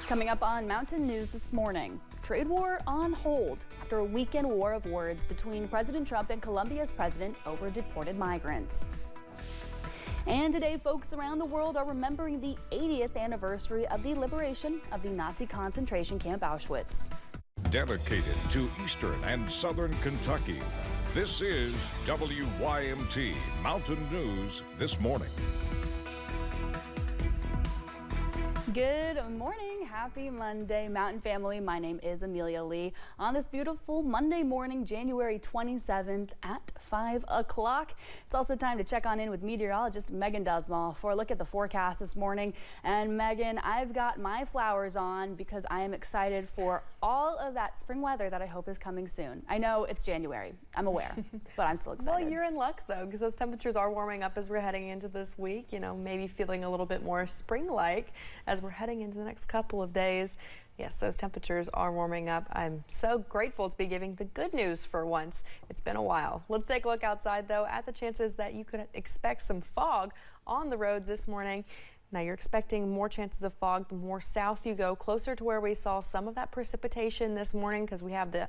Coming up on Mountain News this morning, trade war on hold after a weekend war of words between President Trump and Colombia's president over deported migrants. And today, folks around the world are remembering the 80th anniversary of the liberation of the Nazi concentration camp Auschwitz. Dedicated to Eastern and Southern Kentucky, this is WYMT Mountain News This Morning. Good morning. Happy Monday, Mountain family. My name is Amelia Lee. On this beautiful Monday morning, January 27th at 5 o'clock. It's also time to check on in with meteorologist Megan Dusmal for a look at the forecast this morning. And Megan, I've got my flowers on because I am excited for all of that spring weather that I hope is coming soon. I know it's January, I'm aware, but I'm still excited. Well, you're in luck though, because those temperatures are warming up as we're heading into this week. You know, maybe feeling a little bit more spring-like as we're heading into the next couple of days. Yes, those temperatures are warming up. I'm so grateful to be giving the good news for once. It's been a while. Let's take a look outside though at the chances that you could expect some fog on the roads this morning. Now you're expecting more chances of fog the more south you go, closer to where we saw some of that precipitation this morning, because we have the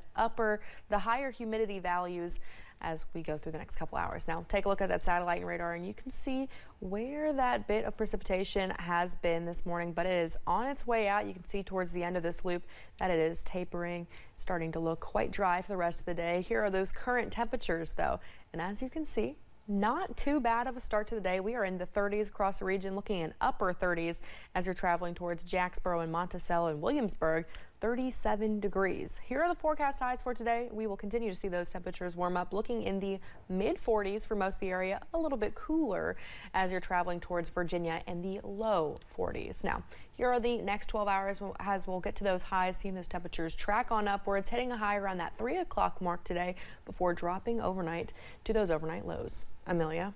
higher humidity values as we go through the next couple hours. Now take a look at that satellite and radar and you can see where that bit of precipitation has been this morning, but it is on its way out. You can see towards the end of this loop that it is tapering, starting to look quite dry for the rest of the day. Here are those current temperatures though, and as you can see, not too bad of a start to the day. We are in the 30s across the region, looking in upper 30s as you're traveling towards Jacksboro and Monticello and Williamsburg, 37 degrees. Here are the forecast highs for today. We will continue to see those temperatures warm up, looking in the mid 40s for most of the area, a little bit cooler as you're traveling towards Virginia, in the low 40s. Now, here are the next 12 hours as we'll get to those highs, seeing those temperatures track on upwards, hitting a high around that 3 o'clock mark today before dropping overnight to those overnight lows. Amelia.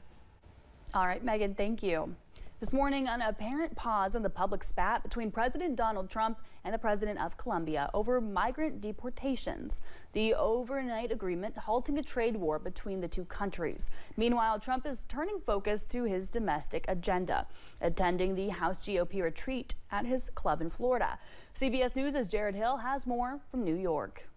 All right, Megan, thank you. This morning, an apparent pause in the public spat between President Donald Trump and the President of Colombia over migrant deportations. The overnight agreement halting a trade war between the two countries. Meanwhile, Trump is turning focus to his domestic agenda, attending the House GOP retreat at his club in Florida. CBS News' Jared Hill has more from New York.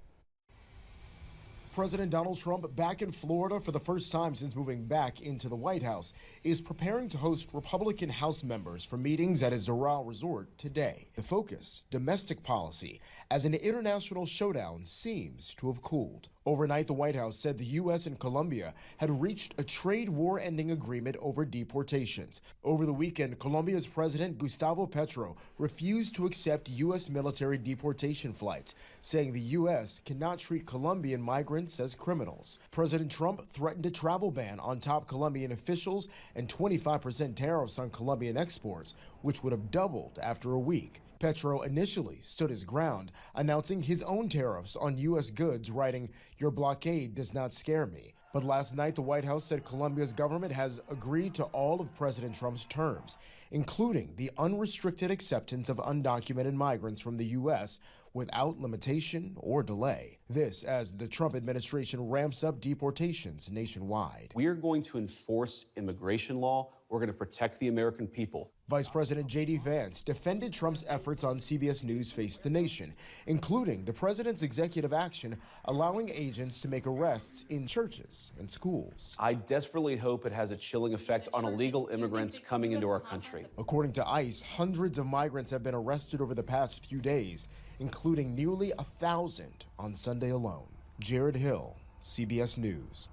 President Donald Trump, back in Florida for the first time since moving back into the White House, is preparing to host Republican House members for meetings at his Doral resort today. The focus, domestic policy, as an international showdown seems to have cooled. Overnight, the White House said the U.S. and Colombia had reached a trade war-ending agreement over deportations. Over the weekend, Colombia's President Gustavo Petro refused to accept U.S. military deportation flights, saying the U.S. cannot treat Colombian migrants as criminals. President Trump threatened a travel ban on top Colombian officials and 25% tariffs on Colombian exports, which would have doubled after a week. Petro initially stood his ground, announcing his own tariffs on U.S. goods, writing, "Your blockade does not scare me." But last night, the White House said Colombia's government has agreed to all of President Trump's terms, including the unrestricted acceptance of undocumented migrants from the U.S. without limitation or delay. This as the Trump administration ramps up deportations nationwide. We are going to enforce immigration law. We're going to protect the American people. Vice President J.D. Vance defended Trump's efforts on CBS News Face the Nation, including the president's executive action allowing agents to make arrests in churches and schools. I desperately hope it has a chilling effect on illegal immigrants coming into our country. According to ICE, hundreds of migrants have been arrested over the past few days, including nearly 1,000 on Sunday alone. Jared Hill, CBS News.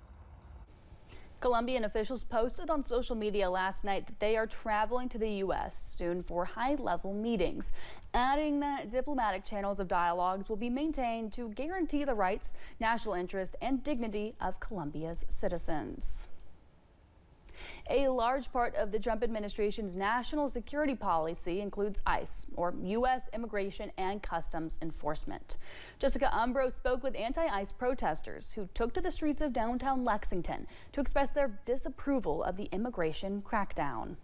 Colombian officials posted on social media last night that they are traveling to the U.S. soon for high-level meetings, adding that diplomatic channels of dialogues will be maintained to guarantee the rights, national interest, and dignity of Colombia's citizens. A large part of the Trump administration's national security policy includes ICE, or U.S. Immigration and Customs Enforcement. Jessica Umbro spoke with anti-ICE protesters who took to the streets of downtown Lexington to express their disapproval of the immigration crackdown.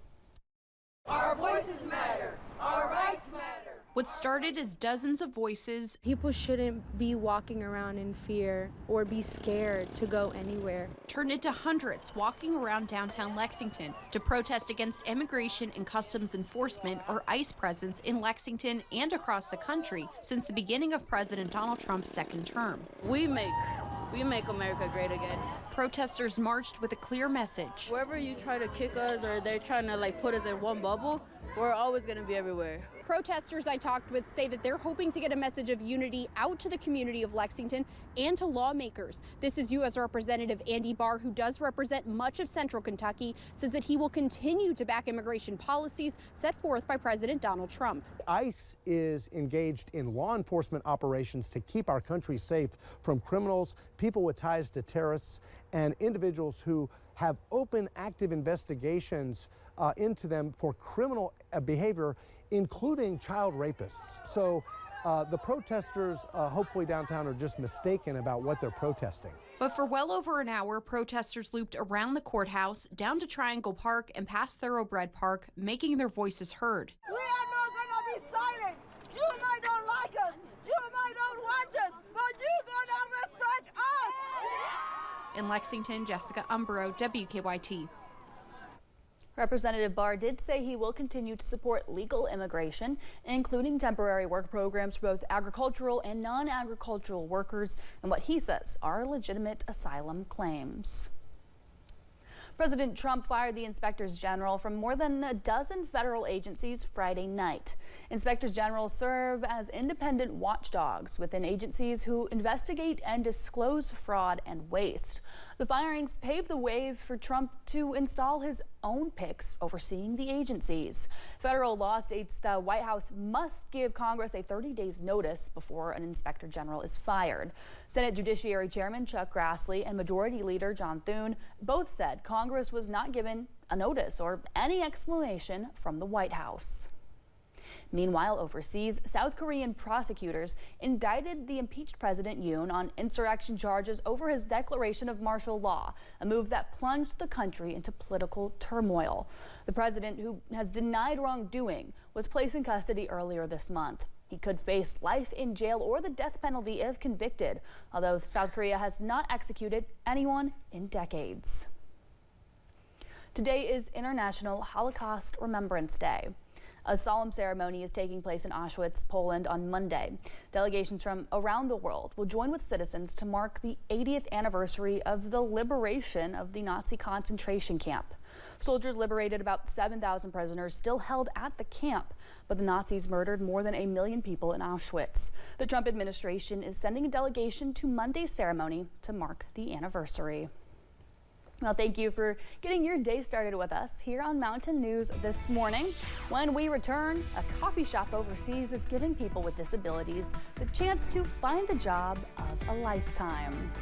Our voices matter. Our rights matter. What started as dozens of voices, People shouldn't be walking around in fear or be scared to go anywhere. turned into hundreds walking around downtown Lexington to protest against immigration and customs enforcement, or ICE, presence in Lexington and across the country since the beginning of President Donald Trump's second term. We make America great again. Protesters marched with a clear message. Wherever you try to kick us or they're trying to put us in one bubble, we're always going to be everywhere. Protesters I talked with say that they're hoping to get a message of unity out to the community of Lexington and to lawmakers. This is U.S. Representative Andy Barr, who does represent much of central Kentucky, says that he will continue to back immigration policies set forth by President Donald Trump. ICE is engaged in law enforcement operations to keep our country safe from criminals, people with ties to terrorists, and individuals who have open, active investigations into them for criminal behavior, including child rapists. So the protesters, hopefully downtown, are just mistaken about what they're protesting. But for well over an hour, protesters looped around the courthouse, down to Triangle Park, and past Thoroughbred Park, making their voices heard. We are not going to be silent. You might don't like us, you might don't want us, but you're going to respect us. In Lexington, Jessica Umbro, WKYT. Representative Barr did say he will continue to support legal immigration, including temporary work programs for both agricultural and non-agricultural workers, and what he says are legitimate asylum claims. President Trump fired the inspectors general from more than a dozen federal agencies Friday night. Inspectors general serve as independent watchdogs within agencies who investigate and disclose fraud and waste. The firings paved the way for Trump to install his own picks overseeing the agencies. Federal law states the White House must give Congress a 30 days notice before an inspector general is fired. Senate Judiciary Chairman Chuck Grassley and Majority Leader John Thune both said Congress was not given a notice or any explanation from the White House. Meanwhile, overseas, South Korean prosecutors indicted the impeached President Yoon on insurrection charges over his declaration of martial law, a move that plunged the country into political turmoil. The president, who has denied wrongdoing, was placed in custody earlier this month. He could face life in jail or the death penalty if convicted, although South Korea has not executed anyone in decades. Today is International Holocaust Remembrance Day. A solemn ceremony is taking place in Auschwitz, Poland on Monday. Delegations from around the world will join with citizens to mark the 80th anniversary of the liberation of the Nazi concentration camp. Soldiers liberated about 7,000 prisoners still held at the camp, but the Nazis murdered more than 1 million people in Auschwitz. The Trump administration is sending a delegation to Monday's ceremony to mark the anniversary. Well, thank you for getting your day started with us here on Mountain News this morning. When we return, a coffee shop overseas is giving people with disabilities the chance to find the job of a lifetime.